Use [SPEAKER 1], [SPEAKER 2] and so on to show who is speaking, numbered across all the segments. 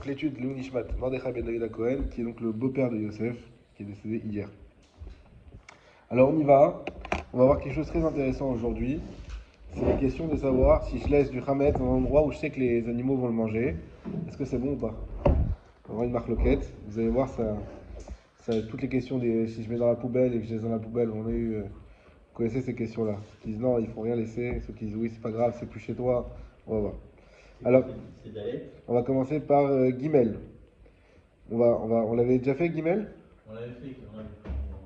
[SPEAKER 1] donc l'étude Léon Nishmat Mordechai Ben David Cohen, qui est donc le beau-père de Yosef, qui est décédé hier. Alors on y va, on va voir quelque chose de très intéressant aujourd'hui. C'est la question de savoir si je laisse du Hametz dans un endroit où je sais que les animaux vont le manger, est-ce que c'est bon ou pas? On va voir une marloquette, vous allez voir toutes les questions, si je mets dans la poubelle et que je laisse dans la poubelle, vous connaissez ces questions-là. Ceux qui disent non, il faut rien laisser, ceux qui disent oui, c'est pas grave, c'est plus chez toi, on va voir. Alors, on va commencer par Guimel. On l'avait déjà fait, Guimel?
[SPEAKER 2] On l'avait fait.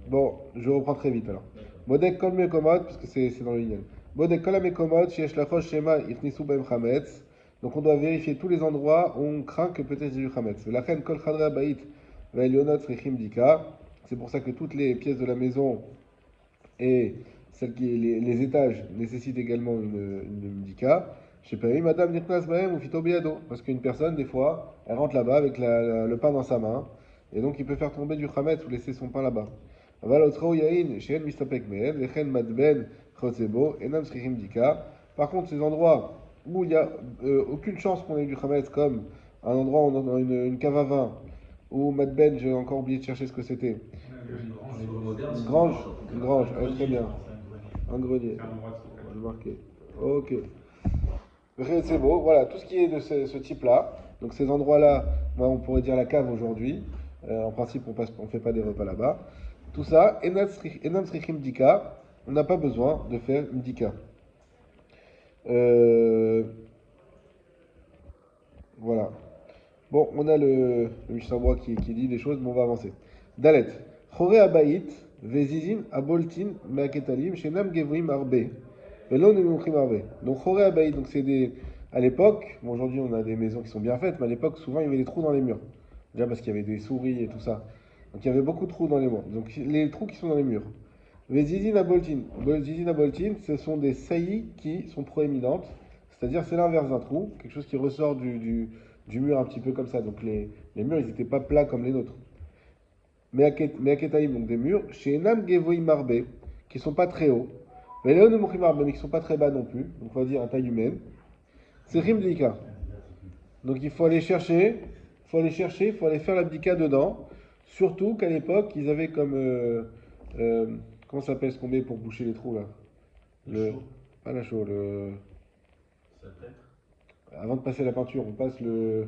[SPEAKER 1] Bon, je reprends très vite alors.
[SPEAKER 2] D'accord.
[SPEAKER 1] Modek kol mekomot, parce que c'est dans le lien. Modek kol mekomot, sheyesh lachosh shema irnisu bem chametz. Donc on doit vérifier tous les endroits où on craint que peut-être il y ait du chametz. La chen kol chadra bait ve'elyonot tzrichim dika. C'est pour ça que toutes les pièces de la maison et les étages nécessitent également une dika. Chez Péri, Madame Nirknas Bahem ou Fito Biado. Parce qu'une personne, des fois, elle rentre là-bas avec le pain dans sa main. Et donc, il peut faire tomber du chametz ou laisser son pain là-bas. Par contre, ces endroits où il n'y a aucune chance qu'on ait du chametz, comme un endroit où on a une cave à vin, ou Madben, j'ai encore oublié de chercher ce que c'était. Une grange, très bien. Un grenier. Je vais marquer. Ok. C'est beau, voilà, tout ce qui est de ce type-là. Donc ces endroits-là, moi on pourrait dire la cave aujourd'hui. En principe, on ne fait pas des repas là-bas. Tout ça, Enam Srichim Dika, on n'a pas besoin de faire une Dika. Voilà. Bon, on a le Mishnah qui dit des choses, mais on va avancer. Dalet. Chore Abayit, Vezizin, Aboltin, Meaketalim, Shenam Gevrim Arbe. Donc Chore Abayit, donc c'est des. À l'époque, bon, aujourd'hui on a des maisons qui sont bien faites, mais à l'époque souvent il y avait des trous dans les murs. Déjà parce qu'il y avait des souris et tout ça. Donc il y avait beaucoup de trous dans les murs. Donc les trous qui sont dans les murs. Vezizin Aboltin. Vezizin Aboltin, ce sont des saillies qui sont proéminentes. C'est-à-dire c'est l'inverse d'un trou, quelque chose qui ressort du mur un petit peu comme ça. Donc les murs ils n'étaient pas plats comme les nôtres. Mais à Ketaïm, donc des murs, chez Enam Gevoim Marbe, qui ne sont pas très hauts. Mais les Onemochim Marbe, mais qui ne sont pas très bas non plus. Donc on va dire en taille humaine. C'est Rimdika. Donc il faut aller chercher, il faut aller faire l'abdika dedans. Surtout qu'à l'époque, ils avaient comme. Comment ça s'appelle ce qu'on met pour boucher les trous là? Pas la chaux, avant de passer la peinture, on passe de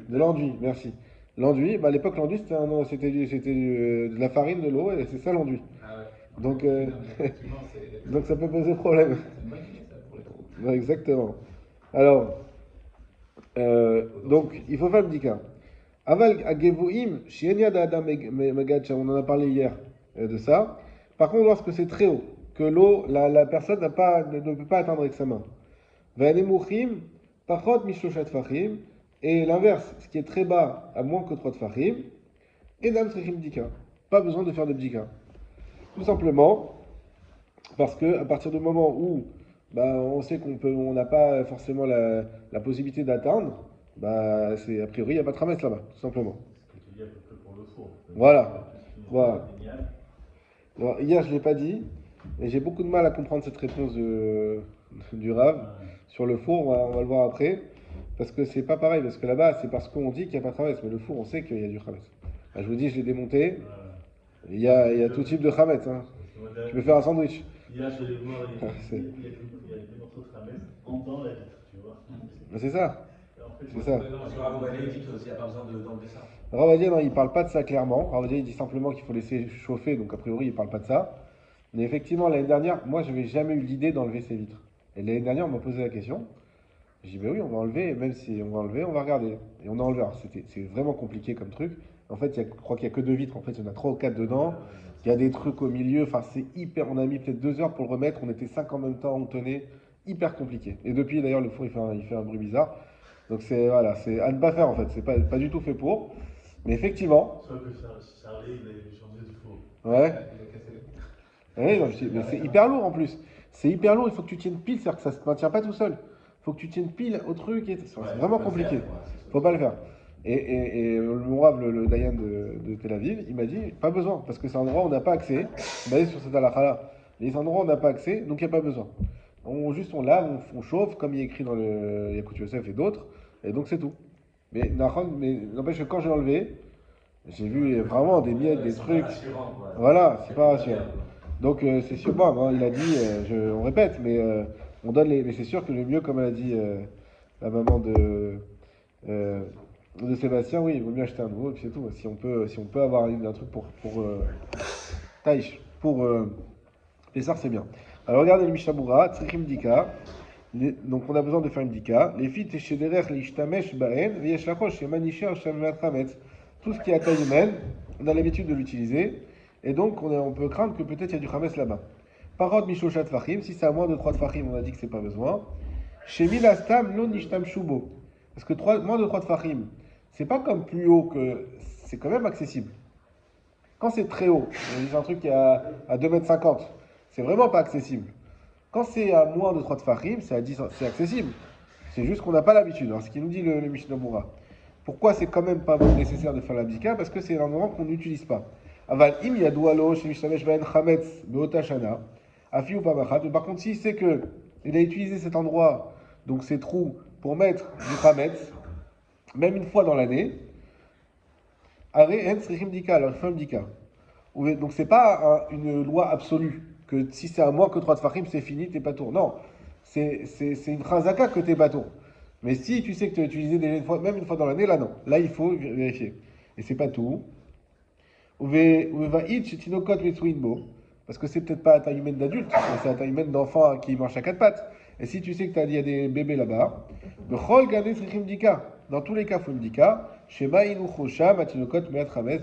[SPEAKER 1] l'enduit, merci. L'enduit, à l'époque, l'enduit c'était de la farine, de l'eau, et c'est ça l'enduit.
[SPEAKER 2] Ah ouais.
[SPEAKER 1] Donc, donc ça peut poser problème.
[SPEAKER 2] C'est une bonne idée ça pour les trous.
[SPEAKER 1] Ouais, exactement. Alors, donc, il faut faire le dika. Aval agevuim, shienya d'Adam Megadcha, on en a parlé hier de ça. Par contre, lorsque c'est très haut, que l'eau, la personne ne peut pas atteindre avec sa main. Vanemuchim, pachot mishloshat fachim, et l'inverse, ce qui est très bas, à moins que 3 tfachim, et dam srichim dika. Pas besoin de faire de dika. Tout simplement parce que à partir du moment où on sait on n'a pas forcément la possibilité d'atteindre, a priori il n'y a pas de tramès là-bas, tout simplement.
[SPEAKER 2] Ce que tu dis à peu près pour le four.
[SPEAKER 1] Voilà. Alors, hier je ne l'ai pas dit, et j'ai beaucoup de mal à comprendre cette réponse du Rav sur le four, on va le voir après, parce que c'est pas pareil, parce que là-bas c'est parce qu'on dit qu'il n'y a pas de tramès, mais le four on sait qu'il y a du tramès. Je vous dis, je l'ai démonté, il y a tout type de tramès, hein. Tu peux faire un sandwich.
[SPEAKER 2] Hier, je vais voir, il y a des morceaux de tramès dans la vitre, tu vois.
[SPEAKER 1] C'est ça. C'est ça.
[SPEAKER 3] Parce que Rav Ovadia dit qu'il n'y a pas besoin d'enlever ça.
[SPEAKER 1] Rav Ovadia, non, il ne parle pas de ça clairement. Rav Ovadia, il dit simplement qu'il faut laisser chauffer, donc a priori, il ne parle pas de ça. Mais effectivement, l'année dernière, moi, je n'avais jamais eu l'idée d'enlever ces vitres. Et l'année dernière, on m'a posé la question. J'ai dit, ben oui, on va enlever, même si on va enlever, on va regarder. Et on a enlevé. Alors, c'est vraiment compliqué comme truc. En fait, je crois qu'il n'y a que 2 vitres. En fait, il y en a 3 ou 4 dedans. Il y a des trucs au milieu. Enfin, c'est hyper. On a mis peut-être 2 heures pour le remettre. On était 5 en même temps, on tenait. Hyper compliqué. Et depuis, d'ailleurs, le four, il fait un bruit bizarre. Donc, c'est à ne pas faire, en fait. C'est pas du tout fait pour. Mais effectivement.
[SPEAKER 2] Soit que Charlie, il a changé de four.
[SPEAKER 1] Ouais. Ouais, non, mais c'est hyper lourd en plus. C'est hyper lourd. Il faut que tu tiennes pile. C'est-à-dire que ça ne se maintient pas tout seul. Il faut que tu tiennes pile au truc. C'est vraiment compliqué. Faut pas le faire. Et mon Rav, le Dayan de Tel Aviv, il m'a dit, pas besoin, parce que c'est un endroit où on n'a pas accès, basé sur cette halakha-là. Les endroits où on n'a pas accès, donc il n'y a pas besoin. On lave, on chauffe, comme il est écrit dans le Yakut Yosef et d'autres, et donc c'est tout. Mais n'empêche que quand j'ai enlevé, j'ai vu vraiment des miettes, des
[SPEAKER 3] C'est pas
[SPEAKER 1] trucs.
[SPEAKER 3] rassurant, quoi.
[SPEAKER 1] Voilà, c'est pas
[SPEAKER 3] pas
[SPEAKER 1] rassurant.
[SPEAKER 3] bien, quoi.
[SPEAKER 1] Donc c'est sûr, bon, hein, il a dit, on répète, mais on donne les. Mais c'est sûr que le mieux, comme elle a dit la maman euh, de Sébastien, oui, il vaut mieux acheter un nouveau, et puis c'est tout. Si on peut avoir un truc pour Taïch, pour Pessar, c'est bien. Alors regardez le Mishabura, Tzrichim Dika. Donc on a besoin de faire une dika. Les filles Teshederech Lishtamesh Baen, Viesh Manisher Shamat Hametz. Tout ce qui est à taille humaine, on a l'habitude de l'utiliser. Et donc on peut craindre que peut-être il y a du Hametz là-bas. Parod Mishoshat Fachim, si c'est à moins de 3 Fachim, on a dit que c'est pas besoin. Chez Milastam, Lo Nishtam Shubo. Parce que moins de 3 Fachim, c'est pas comme plus haut que. C'est quand même accessible. Quand c'est très haut, on dit un truc qui est à 2,50 m, c'est vraiment pas accessible. Quand c'est à moins de 3 tfachim, c'est accessible. C'est juste qu'on n'a pas l'habitude. Alors, ce qu'il nous dit le Mishnah Berurah. Pourquoi c'est quand même pas nécessaire de faire la bdika? Parce que c'est un endroit qu'on n'utilise pas. Aval im yadoualo chez Mishtamesh ben chametz beotashana, afi ou pamachat. Mais par contre, si c'est que il a utilisé cet endroit, donc ces trous, pour mettre du chametz, même une fois dans l'année, are en srichim dika, alors il fait un bdika. Donc c'est pas une loi absolue que si c'est à moins que 3 tfachim, c'est fini, t'es pas tour. Non, c'est une chazaka que t'es pas tour. Mais si tu sais que tu as utilisé déjà même une fois dans l'année, là non. Là il faut vérifier. Et c'est pas tout. Parce que c'est peut-être pas à taille humaine d'adulte, mais c'est à taille humaine d'enfant qui marche à quatre pattes. Et si tu sais que il y a des bébés là-bas, dans tous les cas, il faut une dika.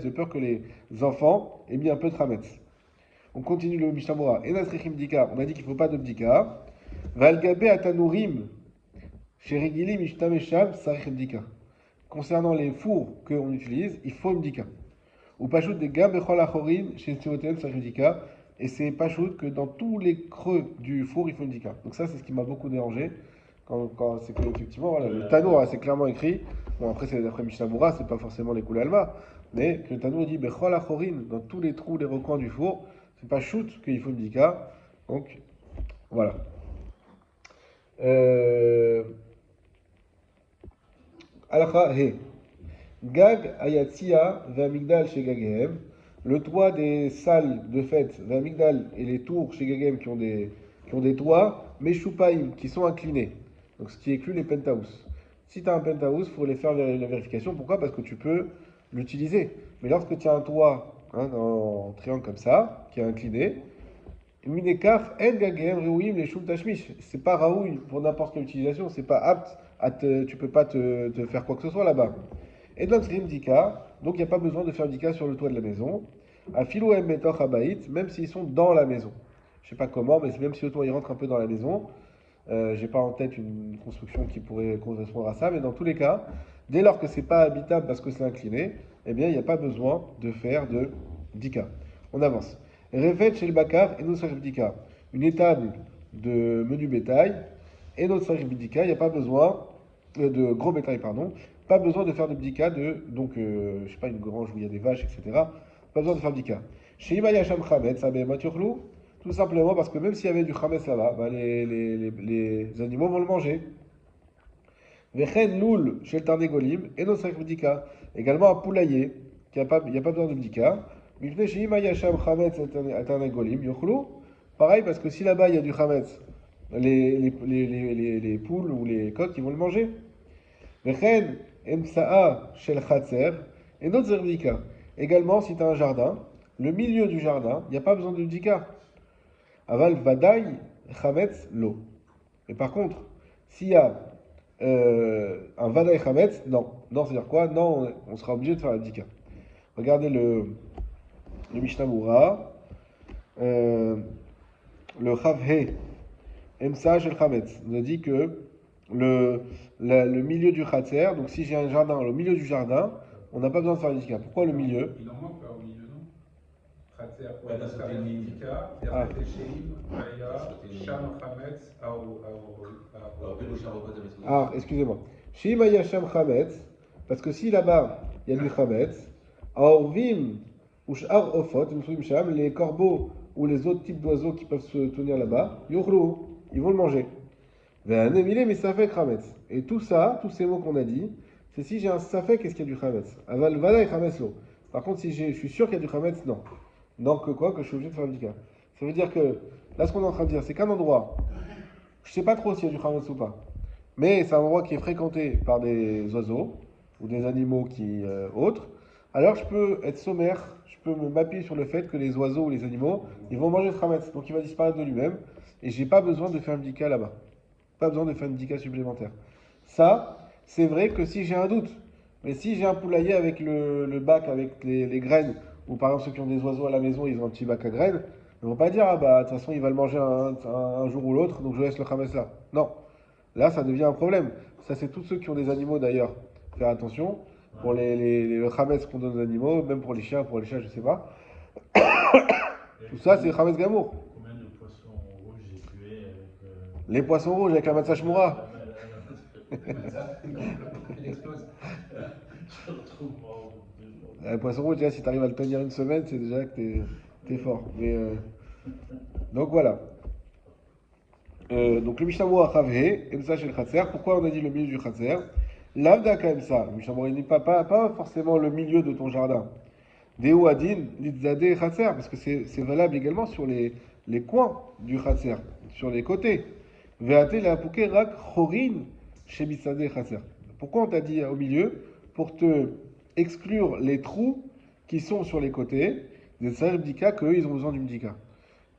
[SPEAKER 1] De peur que les enfants aient mis un peu de chametz. On continue le Mishnah Berurah. On a dit qu'il ne faut pas de bdika. Valgabe atanurim. Sherigilim ishtamesham sarich bdika. Concernant les fours qu'on utilise, il faut une bdika. Ou pachout des gam bechol achorim chez Tsioten sarich bdika. Et c'est pachout que dans tous les creux du four, il faut une bdika. Donc ça, c'est ce qui m'a beaucoup dérangé. Quand c'est que, effectivement, voilà, le Tanour, c'est clairement écrit. Bon, après, c'est d'après Mishnah Berurah, c'est pas forcément les Koules Alma. Mais que le Tanour dit bechol achorim, dans tous les trous, les recoins du four. C'est pas shoot qu'il faut une dika. Donc, voilà. Alakha he. Gag ayatia v'amigdal chez Gagehem. Le toit des salles de fête, v'amigdal et les tours chez Gagehem qui ont des toits, mais choupaïm qui sont inclinés. Donc, ce qui inclut les penthouse. Si tu as un penthouse, il faut les faire la vérification. Pourquoi? Parce que tu peux l'utiliser. Mais lorsque tu as un toit en triangle comme ça, qui est incliné, c'est pas raoui pour n'importe quelle utilisation, c'est pas apte tu peux pas te faire quoi que ce soit là-bas. Et donc donc il n'y a pas besoin de faire dika sur le toit de la maison. À philo même s'ils sont dans la maison. Je sais pas comment, mais même si le toit il rentre un peu dans la maison, j'ai pas en tête une construction qui pourrait correspondre à ça, mais dans tous les cas, dès lors que c'est pas habitable parce que c'est incliné, eh bien il n'y a pas besoin de faire de dika. On avance. Revet chez le Bakar et notre bdika. Une étable de menu bétail et notre bdika, il n'y a pas besoin de gros bétail, pardon. Pas besoin de faire de bdika donc je sais pas, une grange où il y a des vaches, etc. Pas besoin de faire bdika. Chez Imaya Sham Chametz, tout simplement parce que même s'il y avait du chametz là-bas, les animaux vont le manger. Vechen loul chez le tarnégolim et notre bdika. Également un poulailler, il n'y a pas besoin de bdika. Pareil, parce que si là-bas il y a du chametz, les poules ou les coqs, ils vont le manger. Également, si tu as un jardin, le milieu du jardin, il n'y a pas besoin de bdika. Aval vadaï chametz l'eau. Mais par contre, s'il y a un vadaï chametz, non. Non, c'est-à-dire quoi? Non, on sera obligé de faire la bdika. Regardez le Mishnah Berurah, le Chavhe, Emsa Shel Chametz, nous a dit que le milieu du Khatser, donc si j'ai un jardin, le milieu du jardin, on n'a pas besoin de faire l'Idika. Pourquoi le milieu?
[SPEAKER 4] Il en manque pas au milieu, non? Khatser,
[SPEAKER 3] Ouais, dans cette ligne.
[SPEAKER 4] l'Idika,
[SPEAKER 1] Ah.
[SPEAKER 4] Sheim, Maya, Sham Chametz,
[SPEAKER 1] Ah, excusez-moi. Shima Yasham Chametz, parce que si là-bas il y a du Chametz, Aorvim ou Sh'ar Ofot, les corbeaux ou les autres types d'oiseaux qui peuvent se tenir là-bas, Yochlu, ils vont le manger. Et tout ça, tous ces mots qu'on a dit, c'est si j'ai un safek, est-ce qu'il y a du chametz. Aval vada et chametz lo. Par contre, si je suis sûr qu'il y a du chametz, non. Non, que quoi? Que je suis obligé de faire un bdika. Ça veut dire que, là, ce qu'on est en train de dire, c'est qu'un endroit, je sais pas trop s'il y a du chametz ou pas, mais c'est un endroit qui est fréquenté par des oiseaux ou des animaux qui autres, alors je peux être sommaire, je peux m'appuyer sur le fait que les oiseaux ou les animaux, ils vont manger le chametz, donc il va disparaître de lui-même, et j'ai pas besoin de faire un bdika là-bas. Pas besoin de faire une bdika supplémentaire. Ça, c'est vrai que si j'ai un doute, mais si j'ai un poulailler avec le bac, avec les graines, ou par exemple ceux qui ont des oiseaux à la maison, ils ont un petit bac à graines, ils ne vont pas dire, ah bah de toute façon il va le manger un jour ou l'autre, donc je laisse le chametz là. Non, là ça devient un problème. Ça c'est tous ceux qui ont des animaux d'ailleurs. Faire attention, pour le chametz qu'on donne aux animaux, même pour les chiens, pour les chats, je sais pas. Tout ça c'est le chametz gamour.
[SPEAKER 2] Combien de poissons rouges j'ai tué avec.
[SPEAKER 1] Les poissons rouges avec la matzah
[SPEAKER 4] Il explose.
[SPEAKER 2] Je le retrouve mort au bout de 2 jours.
[SPEAKER 1] Les poissons rouges, déjà si tu arrives à le tenir une semaine, c'est déjà que t'es fort. Mais, donc voilà. Donc le Mishnah a Chavhe, Emsa shel Chatzer. Pourquoi on a dit le milieu du Chatzer? L'Avda Kaemsa. Le Mishnah il dit pas forcément le milieu de ton jardin. Deu Adin, Litzade Chatzer. Parce que c'est valable également sur les coins du Chatzer, sur les côtés. Veate la Pouke Rak Chorin chez Bitzade Chatzer. Pourquoi on t'a dit au milieu? Pour te exclure les trous qui sont sur les côtés, des Tsaïr Bdika, qu'eux ils ont besoin du Bdika.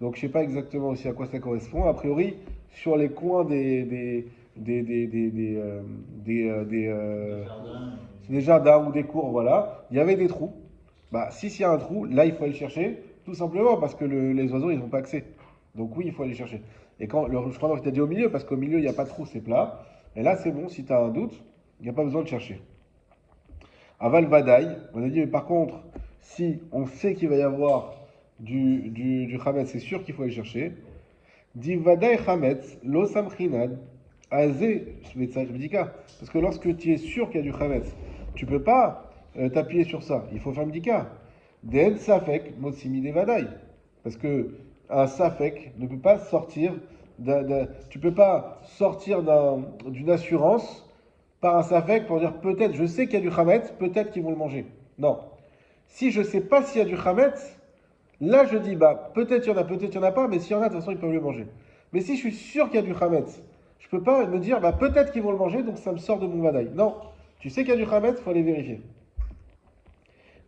[SPEAKER 1] Donc je ne sais pas exactement aussi à quoi ça correspond. A priori, sur les coins des jardins ou des cours, voilà, il y avait des trous. Bah, s'il y a un trou, là il faut aller chercher, tout simplement parce que les oiseaux ils n'ont pas accès. Donc oui, il faut aller chercher. Et je crois que tu as dit au milieu, parce qu'au milieu il n'y a pas de trou, c'est plat. Et là c'est bon, si tu as un doute, il n'y a pas besoin de chercher. Aval Vadaï, on a dit, mais par contre, si on sait qu'il va y avoir du Chametz, c'est sûr qu'il faut aller chercher. Di Vadaï Chametz, lo samchinad, azé, bdika. Parce que lorsque tu es sûr qu'il y a du Chametz, tu ne peux pas t'appuyer sur ça. Il faut faire un bdika. Den safek, motsimi de Vadaï. Parce que un safek ne peut pas sortir, tu ne peux pas sortir d'une assurance par un safek pour dire peut-être, je sais qu'il y a du chametz, peut-être qu'ils vont le manger. Non. Si je ne sais pas s'il y a du chametz, là je dis, bah peut-être il y en a, peut-être il n'y en a pas, mais s'il y en a, de toute façon ils peuvent le manger. Mais si je suis sûr qu'il y a du chametz, je ne peux pas me dire, bah peut-être qu'ils vont le manger, donc ça me sort de mon vadaï. Non. Tu sais qu'il y a du chametz, il faut aller vérifier.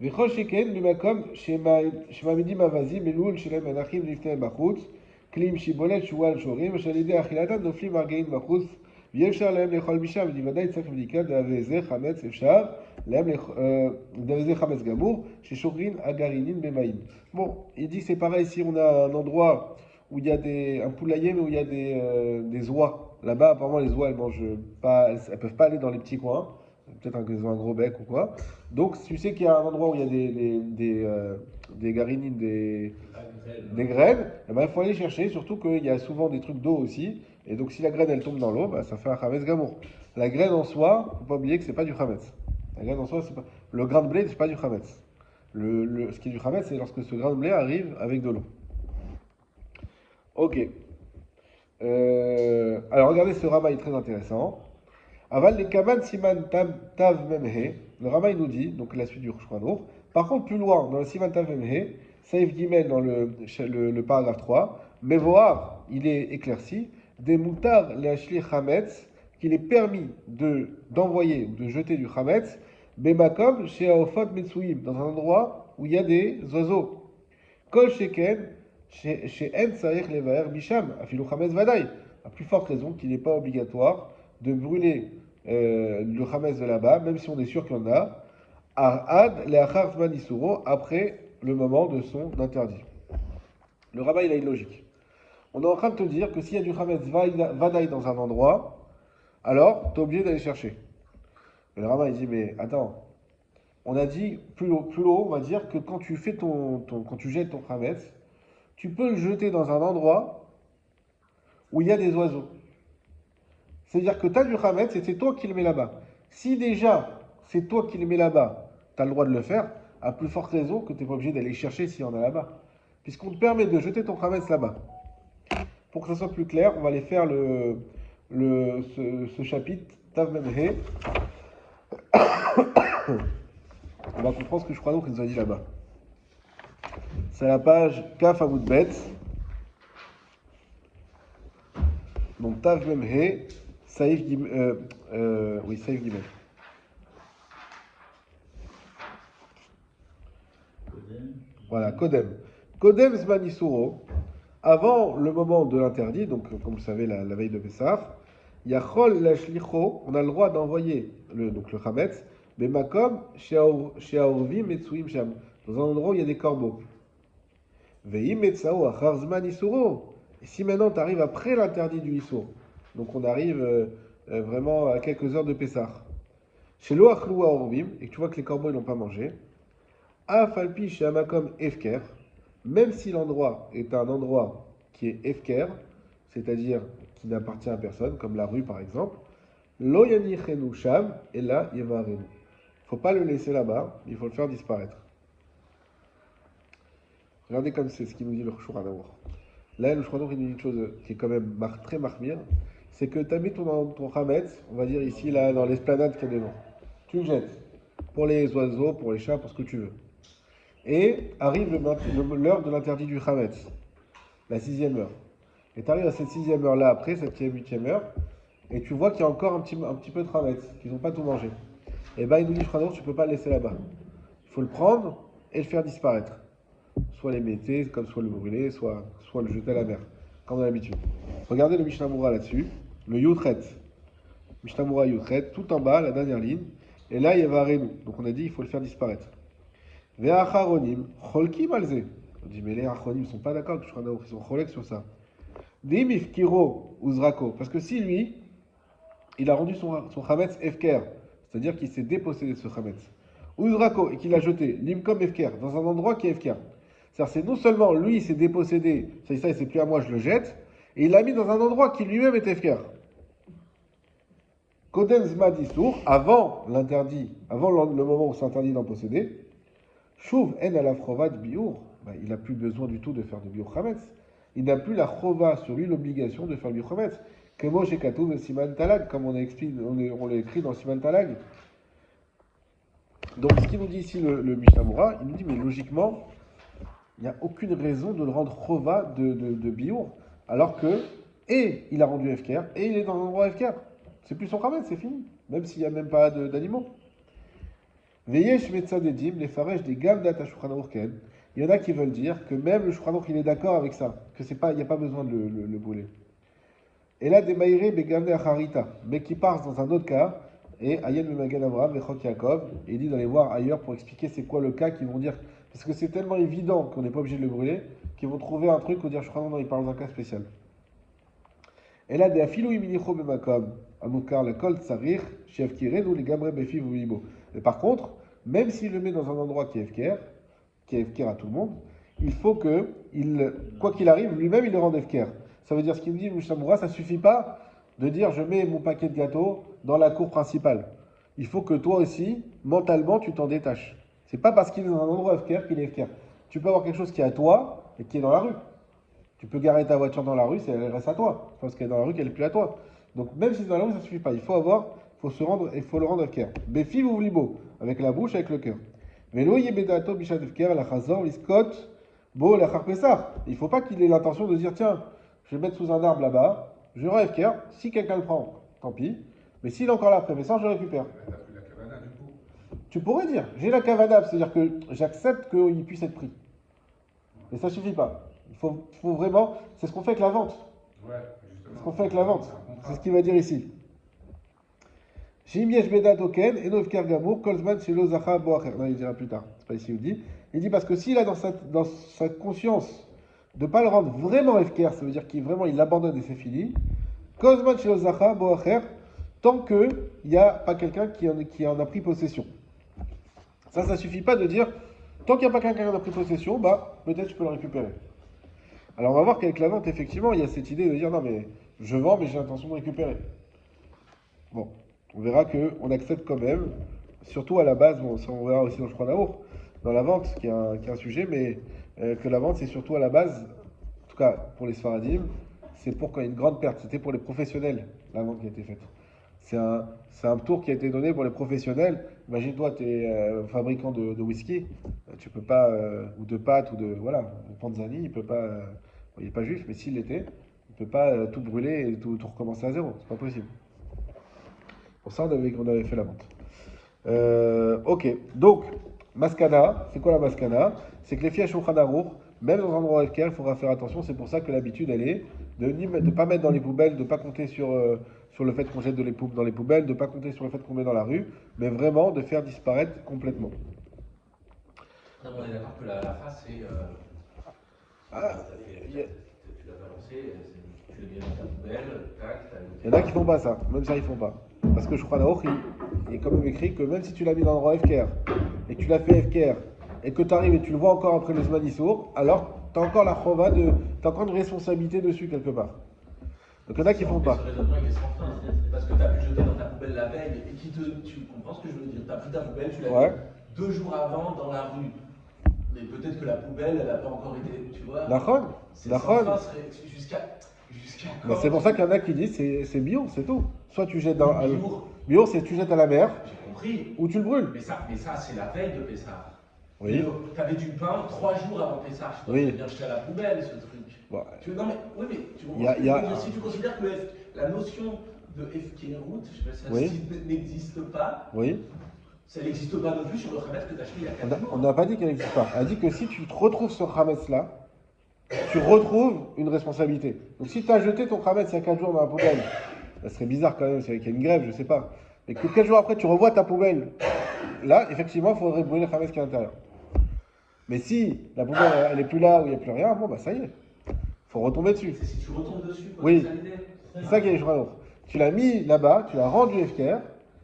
[SPEAKER 1] V'chol sheken lumakom shemamidi mavazi melul shelem anachim liftem bachutz klim shibolet shual shorim shalide achilatan noflim argein bachutz. ואפשר להם לאכול משם, ולוודאי צריך בדיקה דאבי חמץ אפשר להם דאבי חמץ גמור, ששורין הגרעינין במים. Bon, il dit c'est pareil si on a un endroit où il y a un poulailler mais où il y a des oies. Là-bas, apparemment les oies elles mangent pas, elles peuvent pas aller dans les petits coins. Peut-être qu'elles ont un gros bec ou quoi. Donc tu sais qu'il y a un endroit où il y a des garinines, des graines, et ben, il faut aller chercher, surtout qu'il y a souvent des trucs d'eau aussi. Et donc si la graine elle tombe dans l'eau, bah, ça fait un chametz gamour. La graine en soi, il ne faut pas oublier que c'est pas du chametz. La graine en soi, c'est pas... Le grain de blé, c'est pas du chametz. Ce qui est du chametz, c'est lorsque ce grain de blé arrive avec de l'eau. Ok. Alors regardez, ce rabbin est très intéressant. Aval les kaman siman tav memhe. Le rabbin nous dit, donc la suite du Shulchan. Par contre, plus loin, dans le siman tav memhe, Saïf Gimel dans le paragraphe 3, Mevoar, il est éclairci. Des moutards les hachli chametz, qu'il est permis d'envoyer ou de jeter du chametz, bemakom chez Aofot Metsuim, dans un endroit où il y a des oiseaux. Kol sheken chez En Saïch Levaer Bisham, afilou chametz vadaï. À plus forte raison qu'il n'est pas obligatoire de brûler le chametz de là-bas, même si on est sûr qu'il y en a, Arad leachar zman isuro, après le moment de son interdit. Le rabbin il a une logique. On est en train de te dire que s'il y a du chametz vadaï dans un endroit, alors tu es obligé d'aller chercher. Et le rabbin il dit, mais attends, on a dit, plus haut, on va dire que quand tu fais quand tu jettes ton chametz, tu peux le jeter dans un endroit où il y a des oiseaux. C'est-à-dire que tu as du chametz et c'est toi qui le mets là-bas. Si déjà c'est toi qui le mets là-bas, tu as le droit de le faire, à plus forte raison que tu n'es pas obligé d'aller chercher s'il y en a là-bas. Puisqu'on te permet de jeter ton chametz là-bas. Pour que ça soit plus clair, on va aller faire ce chapitre, Tav Memhe. On va comprendre ce que je crois donc qu'il nous a dit là-bas. C'est la page Kaf Amoud Bet. Donc Tav Mem He, Saïf Gimel. Oui, Saïf Gimel. Voilà, Kodem. Kodem Zman Isuro. Avant le moment de l'interdit, donc comme vous savez, la veille de Pessah, Yachol Lashlicho, on a le droit d'envoyer le Chametz, mais Makom, chez Aorvi, Metsuim Sham, dans un endroit où il y a des corbeaux. Veim Metsao, Achar Zman Isuro. Et si maintenant tu arrives après l'interdit du Issour, donc on arrive vraiment à quelques heures de Pessah, chez Loachlou Aorvim, et que tu vois que les corbeaux ils n'ont pas mangé, Afalpi chez Amakom Efker, même si l'endroit est un endroit qui est Efker, c'est-à-dire qui n'appartient à personne, comme la rue par exemple, Lo Yanichenu Sham, et là, Yevarenu. Il ne faut pas le laisser là-bas, il faut le faire disparaître. Regardez comme c'est ce qu'il nous dit le Shulchan Aruch. Là, le Shulchan Aruch il nous dit une chose qui est quand même très marmire, c'est que tu as mis ton Chametz, on va dire ici, là, dans l'esplanade qu'il y a devant. Tu le jettes. Pour les oiseaux, pour les chats, pour ce que tu veux. Et arrive l'heure de l'interdit du Chametz, la 6e heure. Et tu arrives à cette 6e heure-là, après, 7e, 8e heure, et tu vois qu'il y a encore un petit peu de Chametz, qu'ils n'ont pas tout mangé. Et bien, il nous dit, tu ne peux pas le laisser là-bas. Il faut le prendre et le faire disparaître. Soit l'éméter, comme soit le brûler, soit le jeter à la mer, comme on a l'habitude. Regardez le Mishnah Moura là-dessus, le Yutret. Mishnah Moura Yutret, tout en bas, la dernière ligne. Et là, il y a Varenu. Donc on a dit, il faut le faire disparaître. Ve'acharonim, cholkim alze. On dit, mais les acharonim ne sont pas d'accord, ils sont cholek sur ça. Dim ifkiro uzrako. Parce que si lui, il a rendu son chametz efker, c'est-à-dire qu'il s'est dépossédé de ce chametz, uzrako, et qu'il l'a jeté, limkom efker, dans un endroit qui est efker. C'est-à-dire, c'est non seulement lui, il s'est dépossédé, ça, c'est plus à moi, je le jette, et il l'a mis dans un endroit qui lui-même est efker. Kodem zmad isur, avant l'interdit, avant le moment où c'est interdit d'en posséder, Chouv en à la frovat biour, il n'a plus besoin du tout de faire de biour chametz. Il n'a plus la chova sur lui l'obligation de faire du biour chametz. Kemo shekatouv siman talag, comme on l'a écrit dans siman talag. Donc ce qu'il nous dit ici le Mishnah Moura, il nous dit mais logiquement, il n'y a aucune raison de le rendre chova de biour, alors que et il a rendu FKR et il est dans un endroit FKR. C'est plus son chametz, c'est fini, même s'il n'y a même pas d'animaux. Veyesh metzadedim, les farèches des gammes d'Ata Shulchan Aruch Ken. Il y en a qui veulent dire que même le Shulchan Aruch il est d'accord avec ça, que c'est pas, il n'y a pas besoin de le brûler. Et là, des maïré begamne acharita, mais qui part dans un autre cas, et Ayen le Magen Avraham, Vechok Yaakov, et il dit d'aller voir ailleurs pour expliquer c'est quoi le cas qu'ils vont dire, parce que c'est tellement évident qu'on n'est pas obligé de le brûler, qu'ils vont trouver un truc où dire Shulchan Aruch il parle dans un cas spécial. Et là, des afilou iminicho bemakom, amukar la kol tsarir, chef kirenu les gamre befi vuibo. Mais par contre, même s'il le met dans un endroit qui est FKR à tout le monde, il faut que, quoi qu'il arrive, lui-même il le rende FKR. Ça veut dire ce qu'il me dit, Mishnah Moura, ça ne suffit pas de dire je mets mon paquet de gâteaux dans la cour principale. Il faut que toi aussi, mentalement, tu t'en détaches. C'est pas parce qu'il est dans un endroit FKR qu'il est FKR. Tu peux avoir quelque chose qui est à toi et qui est dans la rue. Tu peux garer ta voiture dans la rue, elle reste à toi. Parce qu'elle est dans la rue, qu'elle n'est plus à toi. Donc même si c'est dans la rue, ça ne suffit pas. Il faut le rendre FKR. Befi ou libo, avec la bouche, avec le cœur. Velo yebedato bishat FKR, la chazor, liskot, bo, la charpessar. Il ne faut pas qu'il ait l'intention de dire tiens, je vais mettre sous un arbre là-bas, je rends FKR. Si quelqu'un le prend, tant pis. Mais s'il est encore là après Pessah, je récupère.
[SPEAKER 4] T'as pris la cavana du coup.
[SPEAKER 1] Tu pourrais dire j'ai la kavana, c'est-à-dire que j'accepte qu'il puisse être pris. Mais ça ne suffit pas. Il faut vraiment. C'est ce qu'on fait avec la vente.
[SPEAKER 4] Ouais,
[SPEAKER 1] C'est
[SPEAKER 4] justement.
[SPEAKER 1] ce qu'on fait avec la vente.
[SPEAKER 4] C'est un contrat.
[SPEAKER 1] C'est ce qu'il va dire ici. Shim yesh bedat oken, eno efker gamour, kol zman shelo zacha bo acher. Non, il dira plus tard. C'est pas ici où il dit. Il dit parce que s'il a dans sa conscience de ne pas le rendre vraiment efker, ça veut dire qu'il abandonne et c'est fini. Kol zman shelo zacha bo acher, tant qu'il n'y a pas quelqu'un qui en a pris possession. Ça ne suffit pas de dire, tant qu'il n'y a pas quelqu'un qui en a pris possession, peut-être je peux le récupérer. Alors on va voir qu'avec la vente, effectivement, il y a cette idée de dire, non mais je vends, mais j'ai l'intention de récupérer. Bon, on verra qu'on accepte quand même, surtout à la base, bon, ça on verra aussi dans le Shulchan Aruch, dans la vente, qui est un sujet, mais que la vente c'est surtout à la base, en tout cas pour les Sfaradim, c'est pour quand il y a une grande perte, c'était pour les professionnels, la vente qui a été faite. C'est un tour qui a été donné pour les professionnels. Imagine-toi, tu es fabricant de whisky, tu peux pas, ou de pâtes, ou de, voilà, Panzani, il peut pas, bon, il est pas juif, mais s'il l'était, il peut pas tout brûler et tout recommencer à zéro, c'est pas possible. Pour ça, on avait fait la vente. Ok, donc, Maskana, c'est quoi la Maskana? C'est que les filles à Shulchan Aruch, même dans un endroit FKR, il faudra faire attention. C'est pour ça que l'habitude, elle est de ne pas mettre dans les poubelles, de ne pas compter sur le fait qu'on jette dans les poubelles, de ne pas compter sur le fait qu'on met dans la rue, mais vraiment de faire disparaître complètement.
[SPEAKER 3] Non, on est d'accord que la phrase, c'est.
[SPEAKER 1] Ah,
[SPEAKER 3] tu l'as balancé, tu l'as mis dans ta poubelle, tac,
[SPEAKER 1] il y en a qui font pas ça, même ça ils font pas. Parce que je crois il est quand même écrit que même si tu l'as mis dans l'endroit FKR et que tu l'as fait FKR et que tu arrives et tu le vois encore après le Zman Issour, alors tu as encore la chova tu as encore une responsabilité dessus quelque part. Donc il y en a qui font pas.
[SPEAKER 3] Ce raisonnement il est sans fin. Parce que tu as pu jeter dans ta poubelle la veille et tu comprends ce que je veux dire. Tu as pris ta poubelle, tu l'as mis 2 jours avant dans la rue. Mais peut-être que la poubelle, elle n'a pas encore été, tu vois. C'est sans fin, jusqu'à
[SPEAKER 1] Ben, c'est pour ça qu'il y en a qui disent c'est bio, c'est tout. Soit tu jettes dans. Bio, c'est tu jettes à la mer.
[SPEAKER 3] J'ai compris.
[SPEAKER 1] Ou tu le brûles.
[SPEAKER 3] Mais ça c'est la veille de Pessah.
[SPEAKER 1] Oui.
[SPEAKER 3] Tu avais du pain 3 jours avant Pessah. Je
[SPEAKER 1] oui.
[SPEAKER 3] bien jeter à la poubelle ce truc.
[SPEAKER 1] Bon.
[SPEAKER 3] Non mais, oui, mais tu comprends si tu considères que la notion de FK-route, je sais pas si ça n'existe pas.
[SPEAKER 1] Oui.
[SPEAKER 3] Ça n'existe pas non plus sur le Hametz que tu as acheté il y a 4 jours.
[SPEAKER 1] On n'a pas dit qu'elle n'existe pas. Elle a dit que si tu te retrouves ce Hametz-là, tu retrouves une responsabilité. Donc si tu as jeté ton Hametz il y a 4 jours dans la poubelle, ça serait bizarre quand même, c'est qu'il y a une grève, je sais pas. Et que 4 jours après, tu revois ta poubelle, là, effectivement, il faudrait brûler le Hametz qui est à l'intérieur. Mais si la poubelle, elle n'est plus là, où il n'y a plus rien, bon, bah ça y est. Il faut retomber dessus.
[SPEAKER 3] C'est si tu retombes dessus, quoi.
[SPEAKER 1] Oui. C'est ça qui est les Tu l'as mis là-bas, tu l'as rendu FKR,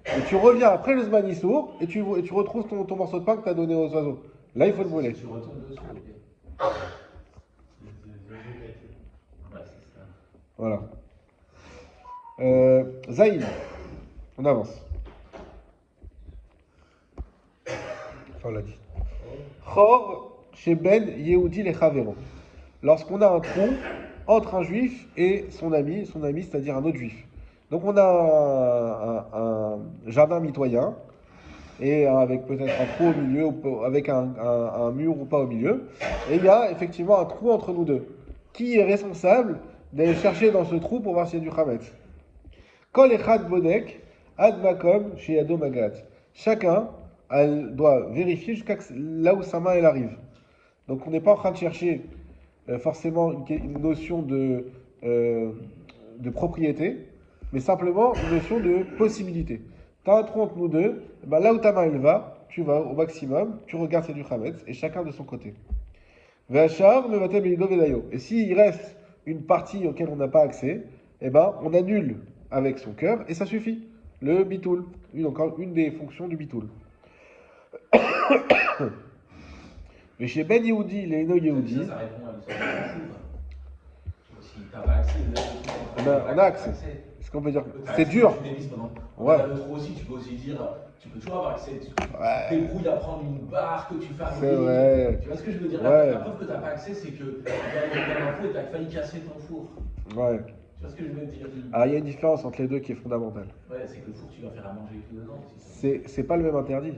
[SPEAKER 1] et tu reviens après le Zman Issour, et tu retrouves ton morceau de pain que tu as donné aux oiseaux. Là, il faut le brûler.
[SPEAKER 3] Si tu retombes dessus, ok. Ouais, c'est ça.
[SPEAKER 1] Voilà. Zaïd, on avance. Enfin, on l'a dit. Chor chez Ben Yehudi les Chavero. Lorsqu'on a un trou entre un juif et son ami, c'est-à-dire un autre juif. Donc on a un jardin mitoyen, et avec peut-être un trou au milieu, avec un mur ou pas au milieu. Et il y a effectivement un trou entre nous deux. Qui est responsable d'aller chercher dans ce trou pour voir s'il y a du Hametz? Kol echad bodek ad makom chez Yado Magat. Chacun doit vérifier jusqu'à là où sa main elle arrive. Donc on n'est pas en train de chercher forcément une notion de propriété, mais simplement une notion de possibilité. Tu as un trou entre nous deux, ben là où ta main elle va, tu vas au maximum, tu regardes s'il y a du Hametz, et chacun de son côté. Et s'il reste une partie auquel on n'a pas accès, eh ben, on annule avec son cœur, et ça suffit. Le bitoul, encore une des fonctions du bitoul. Mais chez Ben Yehudi, les No Yehudi,
[SPEAKER 3] ça répond à l'histoire de Chouva. Si tu n'as pas accès,
[SPEAKER 1] on a accès. Est-ce qu'on peut dire c'est dur?
[SPEAKER 3] Ouais. Le trou aussi, tu peux aussi dire, tu peux toujours avoir accès. Tu débrouilles à prendre une barre que tu fais
[SPEAKER 1] c'est vrai.
[SPEAKER 3] Tu vois ce que je veux dire?
[SPEAKER 1] Ouais.
[SPEAKER 3] La preuve que tu n'as pas accès, c'est que tu as un four et tu as failli casser ton four.
[SPEAKER 1] Ouais.
[SPEAKER 3] Tu vois ce que je veux dire?
[SPEAKER 1] Alors il y a une différence entre les deux qui est fondamentale.
[SPEAKER 3] Ouais, c'est que le four, tu vas faire à manger tout dedans
[SPEAKER 1] aussi. C'est pas le même interdit.
[SPEAKER 3] Ouais.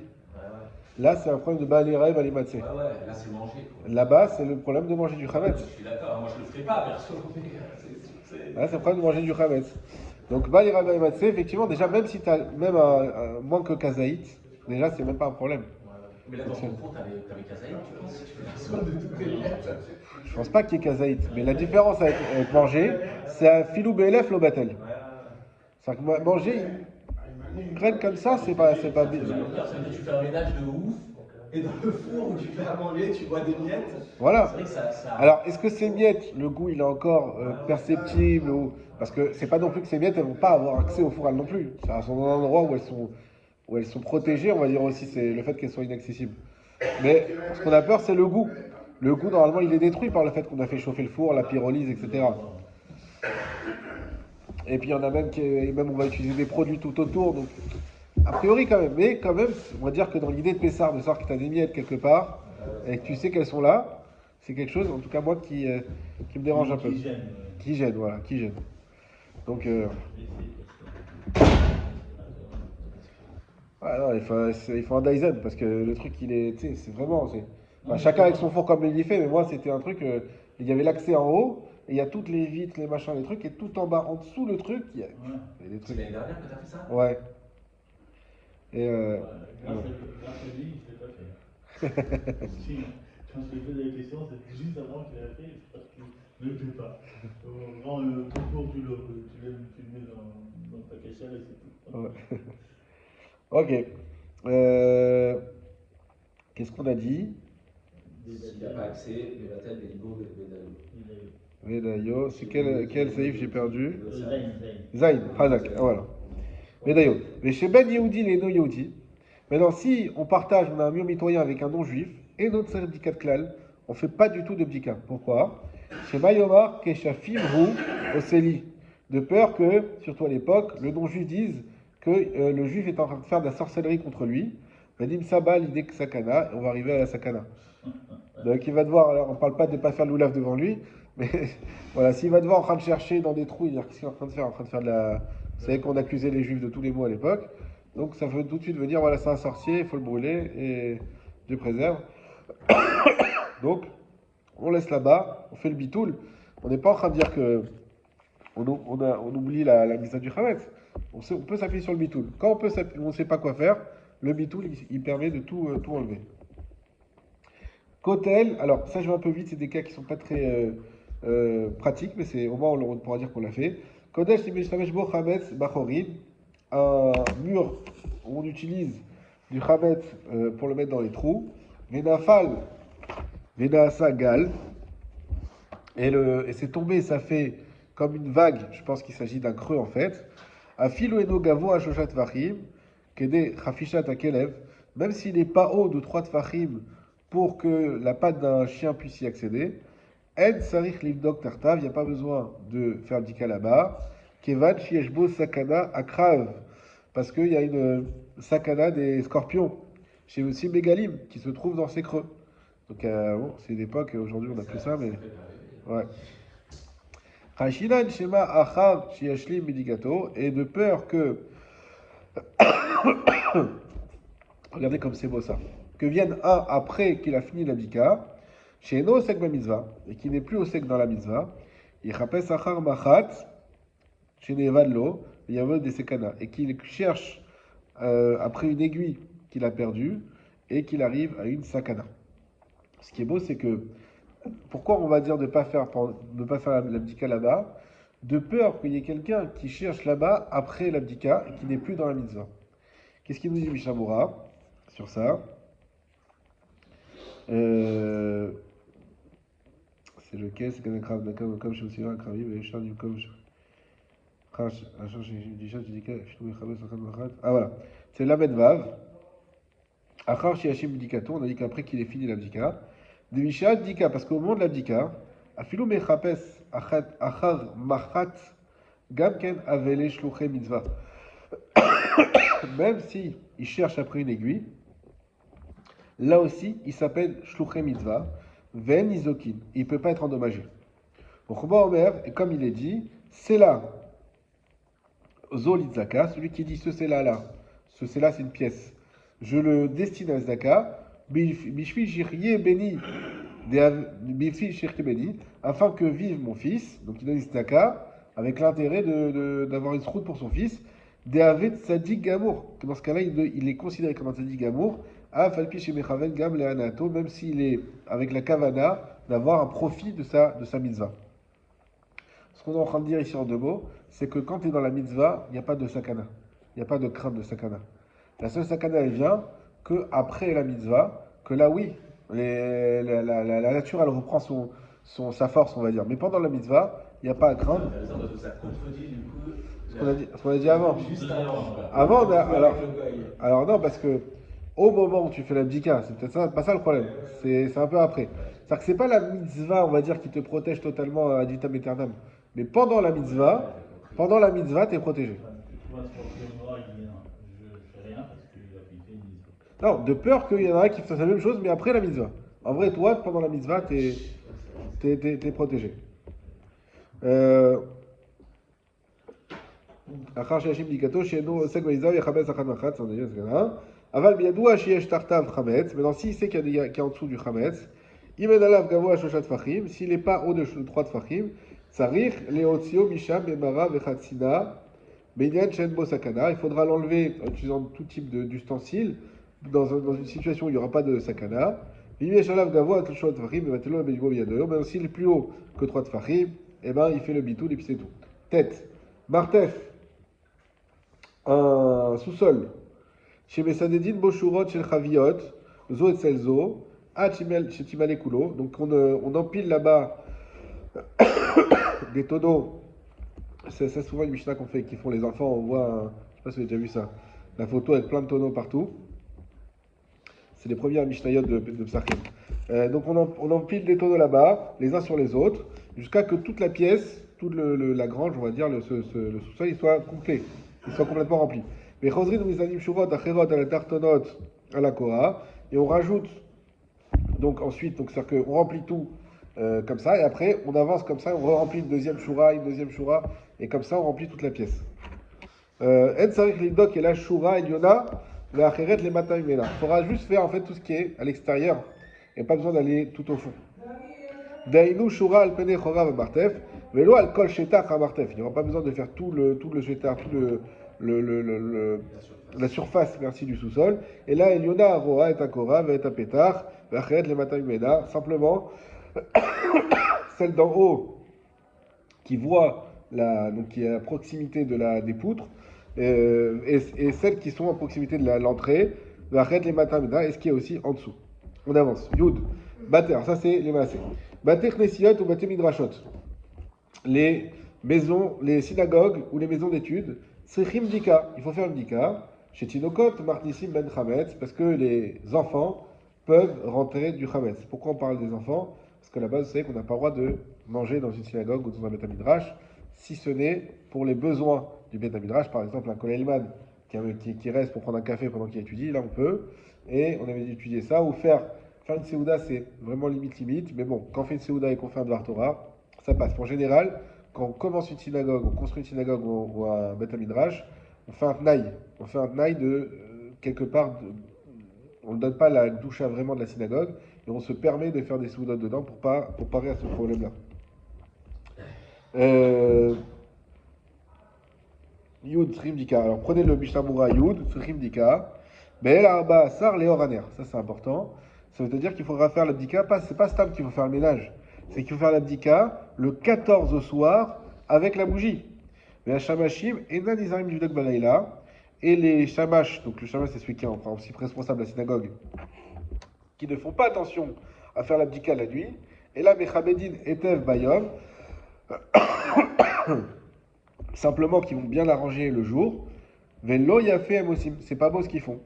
[SPEAKER 1] Là, c'est un problème de baléré, balimatse.
[SPEAKER 3] Ouais, là, c'est manger.
[SPEAKER 1] Là-bas, c'est le problème de manger du Hametz.
[SPEAKER 3] Je suis d'accord, moi je le ferai pas, perso.
[SPEAKER 1] Là, c'est le problème de manger du Hametz. Donc, baléré, balimatse, effectivement, déjà, même si tu as même moins que Kazaït, déjà, c'est même pas un problème.
[SPEAKER 3] Mais là, dans ton four, t'avais Kazaït, tu penses, si tu fais la somme de toutes les miettes.
[SPEAKER 1] Je pense pas qu'il y ait Kazaït, mais la différence avec manger, c'est un filou BLF, le battel. C'est-à-dire que manger, une graine comme ça, c'est pas bien.
[SPEAKER 3] Ça veut dire que tu fais un ménage de ouf, et dans le four où tu fais à manger, tu vois des miettes.
[SPEAKER 1] Voilà.
[SPEAKER 3] C'est vrai que ça... Alors,
[SPEAKER 1] est-ce que ces miettes, le goût, il est encore perceptible Parce que c'est pas non plus que ces miettes, elles vont pas avoir accès au four non plus. Ça sont dans un endroit où elles sont protégées, on va dire aussi, c'est le fait qu'elles soient inaccessibles. Mais ce qu'on a peur, c'est le goût. Le goût, normalement, il est détruit par le fait qu'on a fait chauffer le four, la pyrolyse, etc. Et puis il y en a même on va utiliser des produits tout autour, donc a priori quand même, mais quand même, on va dire que dans l'idée de Pessar, de savoir que tu as des miettes quelque part, et que tu sais qu'elles sont là, c'est quelque chose, en tout cas moi, qui me dérange un peu. Qui gêne. Donc... Ah non, il faut un Dyson parce que le truc, il est, tu sais, c'est vraiment,
[SPEAKER 2] Non, mais
[SPEAKER 1] chacun avec
[SPEAKER 2] d'accord.
[SPEAKER 1] son four comme il y fait, mais moi, c'était un truc, il y avait l'accès en haut, et il y a toutes les vitres, les machins, les trucs, et tout en bas, en dessous, le truc,
[SPEAKER 2] Ouais.
[SPEAKER 1] il y a des
[SPEAKER 3] C'est
[SPEAKER 1] trucs.
[SPEAKER 3] l'année dernière que t'as fait ça?
[SPEAKER 1] Ouais. Et
[SPEAKER 2] Voilà.
[SPEAKER 1] ouais.
[SPEAKER 2] Grâce à lui, je ne l'ai pas fait. Si, quand je lui ai posé la question, c'était juste avant qu'il l'ait fait, c'est parce qu'il ne le fait pas. Grand, ton tour, tu le mets dans ta cachette et c'est tout.
[SPEAKER 1] Ouais. Ok. Euh, Qu'est-ce qu'on a dit?
[SPEAKER 3] S'il n'y a pas accès, les battles, les niveaux, les médailles.
[SPEAKER 1] Medayo. C'est quel saïf j'ai perdu?
[SPEAKER 2] Zayn.
[SPEAKER 1] Zayn, Hazak. Ah, voilà. Medayo. Mais chez Ben Yehudi, les no Yehudi. Maintenant, si on partage, on a un mur mitoyen avec un non-juif et notre syndicat de klal, on ne fait pas du tout de bdika. Pourquoi? Chez Mayomar, Keshafim, Rou, Oseli. De peur que, surtout à l'époque, le non-juif dise que le juif est en train de faire de la sorcellerie contre lui. Vadim Saba, l'idée que sakana, et on va arriver à la sakana. Donc il va devoir, alors on ne parle pas de ne pas faire l'oulaf devant lui, mais voilà, s'il va devoir en train de chercher dans des trous, il va dire qu'est-ce qu'il est en train de faire? En train de faire de la. Vous savez qu'on accusait les juifs de tous les maux à l'époque. Donc ça veut tout de suite venir, voilà, c'est un sorcier, il faut le brûler, et Dieu préserve. Donc, on laisse là-bas, on fait le bitoul. On n'est pas en train de dire que on oublie la mise du Hametz. On peut s'appuyer sur le bitoul. Quand on ne sait pas quoi faire, le bitoul, il permet de tout enlever. Kotel, alors ça je vais un peu vite, c'est des cas qui sont pas très pratiques, mais c'est au moins on pourra dire qu'on l'a fait. Kodesh Timeshtamesh Bo Chametz Bachorim, un mur où on utilise du Chametz pour le mettre dans les trous. Venafal, Venaasa Gal, et c'est tombé, ça fait comme une vague, je pense qu'il s'agit d'un creux en fait. Afilo Eno Gavo Ashoshat Vachim, Kede Chafishat Akelev, même s'il n'est pas haut de 3 Tvachim pour que la patte d'un chien puisse y accéder. En Sarich Livdok Tartav, il n'y a pas besoin de faire dika là-bas. Kevan Shieshbo Sakana Akrav, parce qu'il y a une sakana des scorpions chez aussi Megalim qui se trouve dans ces creux. Donc bon, c'est une époque, aujourd'hui on n'a plus ça, mais. Ouais. Hashinan Shema Achav Shiashlim Medigato, et de peur que. Regardez comme c'est beau ça. Que vienne un après qu'il a fini l'abdika, chez Eno Osek Mitzvah, et qui n'est plus Osek dans la mitzvah, il chapes Achar Machat, chez Nevadlo, il y a des Sekana, et qu'il cherche après une aiguille qu'il a perdue, et qu'il arrive à une Sakana. Ce qui est beau, c'est que, pourquoi on va dire de ne pas faire l'abdika là-bas? De peur qu'il y ait quelqu'un qui cherche là-bas après l'abdika, et qui n'est plus dans la mitzvah. Qu'est-ce qu'il nous dit Mishamura sur ça? C'est lequel? C'est comme je suis là, mais je suis comme je. Ah voilà. C'est la Vav. Achar Shiashim Dikato, on a dit qu'après qu'il ait fini l'abdika. Devisha Dika, parce qu'au moment de l'abdika, Afilou Mechapes Achar Machat Gamken Avele Shluche Mitzvah. Même si il cherche après une aiguille, là aussi, il s'appelle Shluche Mitzvah, Ven Izokin. Il ne peut pas être endommagé. Roba Omer, et comme il est dit, c'est là, Zolitzaka, celui qui dit ce c'est là, c'est une pièce. Je le destine à Zaka, Bishvi Shirye Beni, afin que vive mon fils, donc il donne Zaka, avec l'intérêt d'avoir une route pour son fils, Deavet Tzadik Gamour, que dans ce cas-là, il est considéré comme un Tzadik Gamour, à Falpi chez Mechaven Gam Leanato, même s'il est avec la Kavana d'avoir un profit de sa mitzvah. Ce qu'on est en train de dire ici en 2 mots, c'est que quand tu es dans la mitzvah, il n'y a pas de sakana. Il n'y a pas de crainte de sakana. La seule sakana, elle vient qu'après la mitzvah, que là, oui, la nature, elle reprend sa force, on va dire. Mais pendant la mitzvah, il n'y a pas à craindre.
[SPEAKER 3] Ça contredit du coup.
[SPEAKER 1] Ce qu'on a dit avant.
[SPEAKER 3] Juste avant.
[SPEAKER 1] Avant, alors non, parce que au moment où tu fais l'abdika, c'est peut-être ça, pas ça le problème. C'est un peu après. C'est-à-dire que c'est pas la mitzvah, on va dire, qui te protège totalement ad vitam aeternam. Mais pendant la mitzvah, tu es protégé.
[SPEAKER 2] Moi, ce noir, il dit non, je fais rien parce qu'il a fait une mitzvah.
[SPEAKER 1] Non, de peur qu'il y en a qui fassent la même chose, mais après la mitzvah. En vrai, toi, pendant la mitzvah, t'es protégé. אחר שישים בדיקתו שאינו עוסק באיזו יחמץ אחת מאחת, ça on a dit, c'est là. אבל בידוע שיש תחתיו חמץ, maintenant s'il sait qu'il y a en dessous du חמץ, אם אין עליו גבוה 3 טפחים, s'il n'est pas haut de 3 טפחים, צריך להוציאו משם במרה וחצינה, בעניין שאין בו סכנה, il faudra l'enlever en utilisant tout type d'ustensiles, dans une situation où il n'y aura pas de sakana. ואם יש עליו גבוה 3 טפחים, מבטלו בגבוה בידו, mais s'il est plus haut que 3 טפחים, eh ben il fait le bitul et puis c'est tout. Tête, martef, un sous-sol. Chez Mesadedin Boshurot chez Chaviot, Zo et Selzo, à chez Timalekulo. Donc on empile là-bas des tonneaux. C'est souvent une Mishnah qui font les enfants. On voit, je ne sais pas si vous avez déjà vu ça, la photo avec plein de tonneaux partout. C'est les premières Mishnayot de Psachim. Donc on empile des tonneaux là-bas, les uns sur les autres, jusqu'à que toute la pièce, toute la grange, on va dire, le sous-sol, il soit complet, il soit complètement rempli. Mais Chosrin ou Mizanim Shurot, Acherot, à la Tartonot, à la Korah, et on rajoute, donc ensuite, donc c'est-à-dire qu'on remplit tout comme ça, et après on avance comme ça, on remplit une deuxième Shura, et comme ça on remplit toute la pièce. En Sarich Lidok et la Shura, il y en a, la Acheret, les matins, il faudra juste faire en fait tout ce qui est à l'extérieur, et pas besoin d'aller tout au fond. Dainu Shura al Pene Chorav Martef, Velo al Kol Shetach Martef. Il n'y aura pas besoin de faire tout le Shetach, la surface, merci, du sous-sol. Et là, il y en a Roa et Akorav et Apetach, Vachet les Matay Mena. Simplement, celle d'en haut qui voit donc qui est à proximité des poutres, et celles qui sont à proximité de l'entrée, Vachet les Matay Mena, et ce qui est aussi en dessous. On avance. Yud, Bater, ça c'est les Maasé. Bater Knesiot ou Bater Midrashot. Les maisons, les synagogues ou les maisons d'études, Srichim Dika, il faut faire une Dika. Chez Tinokot, Martissim Ben Chametz, parce que les enfants peuvent rentrer du Chametz. Pourquoi on parle des enfants? Parce que là-bas, vous savez qu'on n'a pas le droit de manger dans une synagogue ou dans un Beth Midrash, si ce n'est pour les besoins du Beth Midrash. Par exemple, un Kolelman qui reste pour prendre un café pendant qu'il étudie, là on peut. Et on avait étudié ça, ou faire une Seouda, c'est vraiment limite, mais bon, quand on fait une Seouda et qu'on fait un Dvar Torah, ça passe. En général, quand on commence une synagogue, on construit une synagogue ou un Beth Midrash, on fait un tnaï. On fait un tnaï de quelque part, on ne donne pas la doucha vraiment de la synagogue, et on se permet de faire des Seouda dedans pour parer à ce problème-là. Yud Srim Dika. Alors prenez le Mishnah Moura Yud, Srim Dika. Be'el Arba Sar Leoraner. Ça c'est important. Ça veut dire qu'il faudra faire l'abdika, c'est pas Stam qu'il faut faire le ménage, c'est qu'il faut faire l'abdika le 14 au soir avec la bougie. Mais la shamashim, ena nizarim du dog balayla, et les shamash, donc le shamash c'est celui qui est aussi responsable de la synagogue, qui ne font pas attention à faire l'abdika la nuit, et là, mechabedin etev bayom, simplement qui vont bien l'arranger le jour, velo yafem aussi, c'est pas beau ce qu'ils font.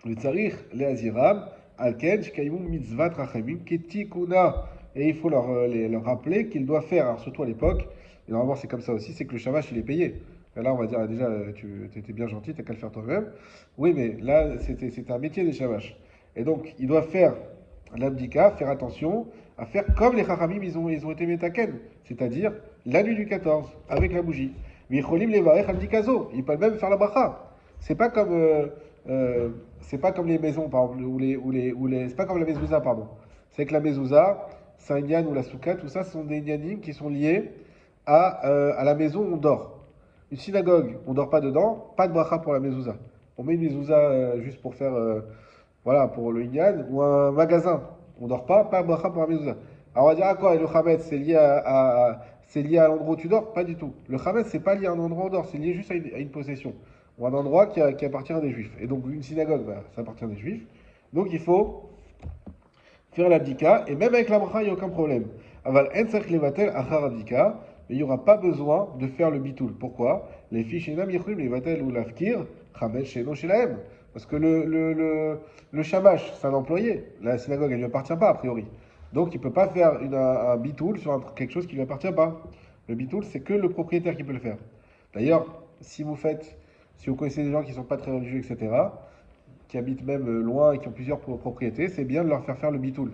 [SPEAKER 1] Le tsarich, les aziram, Alken, Shkaimum Mitzvat Rachamim, Ketikuna. Et il faut leur rappeler qu'ils doivent faire, alors surtout à l'époque, et normalement c'est comme ça aussi, c'est que le shamash il est payé. Et là on va dire, déjà, tu étais bien gentil, t'as qu'à le faire toi-même. Oui, mais là c'est un métier des shamash. Et donc ils doivent faire l'abdika, faire attention à faire comme les Chachamim ils ont été metaken, c'est-à-dire la nuit du 14, avec la bougie. Mais Cholim Levarech Abdikazo, ils peuvent même faire la bracha. C'est pas comme les maisons, par exemple, c'est pas comme la mezouza, pardon. C'est que la mezouza, Saint-Yann ou la souka, tout ça, ce sont des yanim qui sont liés à la maison où on dort. Une synagogue, on dort pas dedans, pas de bracha pour la mezouza. On met une mezouza juste pour faire, pour le inyan, ou un magasin, on dort pas de bracha pour la mezouza. Alors on va dire, ah quoi, et le chametz, c'est lié à l'endroit où tu dors? Pas du tout. Le chametz, c'est pas lié à un endroit où on dort, c'est lié juste à une possession, ou un endroit qui appartient à des juifs. Et donc une synagogue, ça appartient à des juifs. Donc il faut faire l'abdika, et même avec la bracha, il n'y a aucun problème. Aval en tzarich levatel achar abdika, mais il n'y aura pas besoin de faire le bitoul. Pourquoi? Les filles shenam yichulim levatel ou lafkir, chametz sheno shelahem. Parce que le shamash, c'est un employé. La synagogue, elle ne lui appartient pas, a priori. Donc il ne peut pas faire un bitoul sur quelque chose qui ne lui appartient pas. Le bitoul, c'est que le propriétaire qui peut le faire. D'ailleurs, si vous connaissez des gens qui ne sont pas très religieux, etc., qui habitent même loin et qui ont plusieurs propriétés, c'est bien de leur faire le bitoul.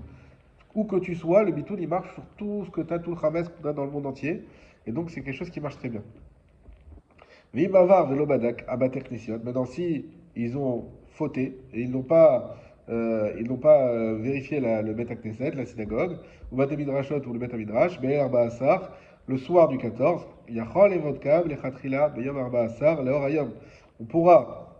[SPEAKER 1] Où que tu sois, le bitoul, il marche sur tout ce que tu as, tout le chametz qu'on a dans le monde entier. Et donc, c'est quelque chose qui marche très bien. Vimavar velobadak abater knesiot. Maintenant, si ils ont fauté et ils n'ont pas vérifié le Bet Knesset, la synagogue, ou Bate Midrashot ou le Bet Midrash, Be'er Arba Asar, le soir du 14, Yachol et Vodkav, les Chatrila, Beyom Arba Asar, Leor Hayom. On pourra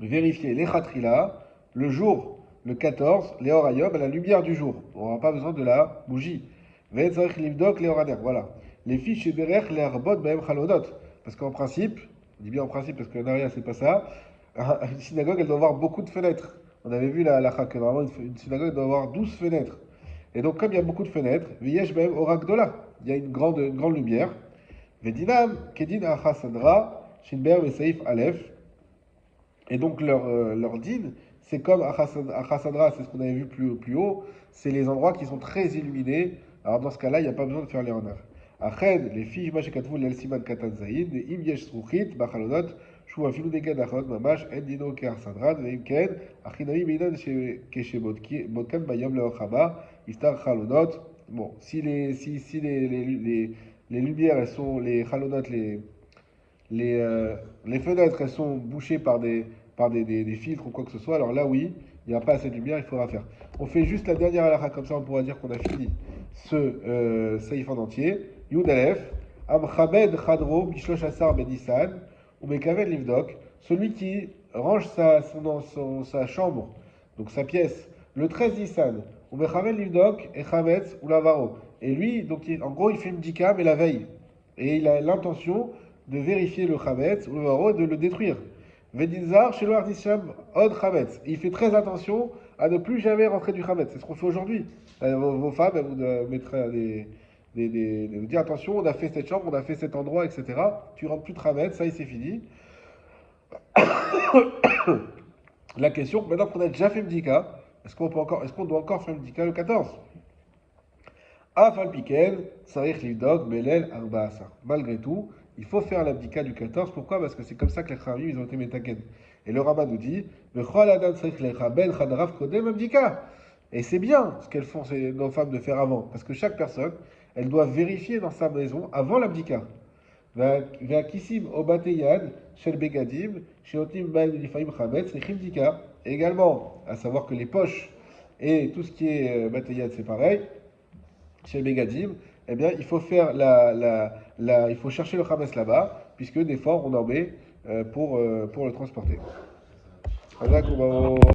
[SPEAKER 1] vérifier les Chatrila le jour, le 14, Leor Hayom, à la lumière du jour. On n'aura pas besoin de la bougie. Ve'etzarech Livdok, Leor Haner. Voilà. Les fiches chez Derech, les Arbot, Be'em Chalodot. Parce qu'en principe, on dit bien en principe parce que Naria c'est pas ça, une synagogue elle doit avoir beaucoup de fenêtres. On avait vu la que normalement une synagogue doit avoir 12 fenêtres. Et donc comme il y a beaucoup de fenêtres, Viesh Be'em Orakdola, il y a une grande lumière. Vedinam, Kedin Achasadra, Shinber Vesaif Aleph. Et donc leur din, c'est comme Achasadra, c'est ce qu'on avait vu plus haut, c'est les endroits qui sont très illuminés. Alors dans ce cas-là, il n'y a pas besoin de faire les honneurs. Achen, les filles, ma shekatvu l'el siman katan zayin, im yesh sruchit, bachalonot, shu afilu neged achot mamash, en dino ke'ar sadran, ve'im ken, achinami minan keshe-bodkan bayom le'ochama, iftar chalonot. Bon, si les lumières, elles sont, les chalonot, les fenêtres, elles sont bouchées par des filtres ou quoi que ce soit, alors là, oui, il n'y a pas assez de lumière, il faudra faire. On fait juste la dernière halakha, comme ça on pourra dire qu'on a fini ce saïf en entier. Yud Aleph, Amchabed Chadro, Bishlosh Asar Benisan, ou Mekaved Livdok, celui qui range sa chambre, donc sa pièce, le 13 Nissan, ou Mekaved Livdok, et Chametz, ou Lavaro. Et lui, donc en gros, il fait une dika, mais la veille. Et il a l'intention de vérifier le Chametz, ou le Lavaro, et de le détruire. Vedinzar, chez le Ardisham, Od Chametz. Il fait très attention à ne plus jamais rentrer du Chametz. C'est ce qu'on fait aujourd'hui. Vos femmes, elles vous mettraient vous dire attention, on a fait cette chambre, on a fait cet endroit, etc. Tu rentres plus de Chametz, ça y est, c'est fini. La question, maintenant qu'on a déjà fait Mdika, est-ce qu'on doit encore faire Mdika le 14? Afal Piken, Sarich Livdog, Belel, Arbaasa. Malgré tout, il faut faire l'abdika du 14. Pourquoi? Parce que c'est comme ça que les Khamim, ils ont été métaken. Et le Rama nous dit, et c'est bien ce qu'elles font nos femmes de faire avant. Parce que chaque personne, elle doit vérifier dans sa maison avant l'abdika. Et également, à savoir que les poches et tout ce qui est bateyad, c'est pareil. Chez le Begadim, eh bien, il faut faire il faut chercher le Hamas là-bas, puisque des fois, on en met pour le transporter.